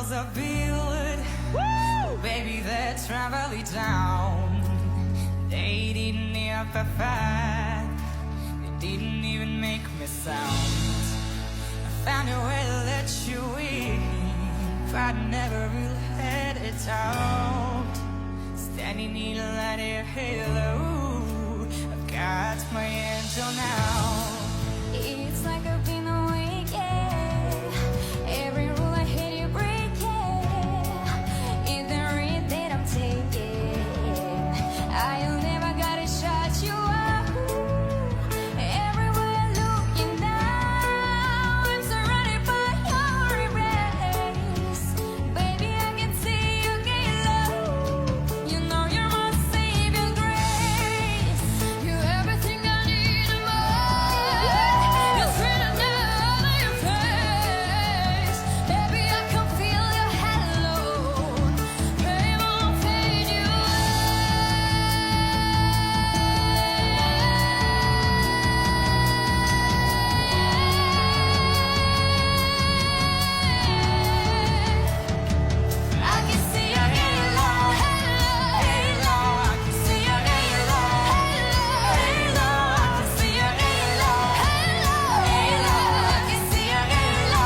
walls are built. Woo! Baby, they're traveling down. They didn't even fight. They didn't even make me sound. I found a way to let you in, but I never really had it out. Standing in a light of halo, I've got my angel now. It's like I've been awake, yeah. Every rule I hate you break, yeah. In the read that I'm taking, I'll never gotta shut you up. Everywhere looking down, I'm surrounded by your embrace. Baby, I can see you get low. You know you're my saving grace. You're everything I need and more. You're written down on your face. Baby, I can feel your hello. Baby, won't fade you I can see your halo, halo. I can see your halo, halo. I can see your halo, halo. I can see your halo,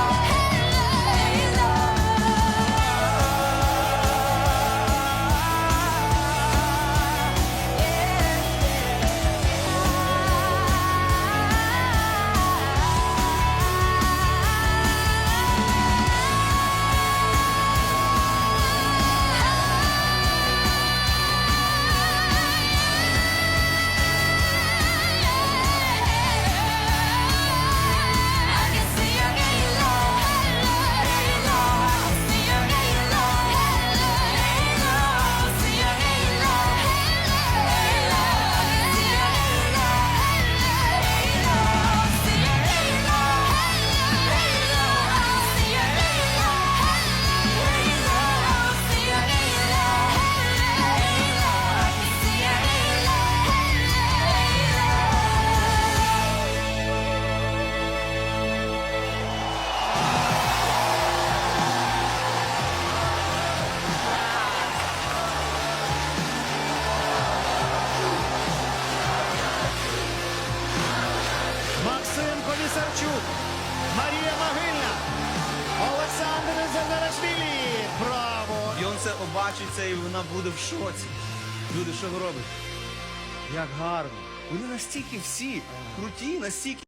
Максим Колісарчук, Марія Могильна, Олександр Зеленашвілі. Браво! Бейонсе побачить це і вона буде в шоці. Люди, що ви робите? Як гарно. Вони настільки всі круті, настільки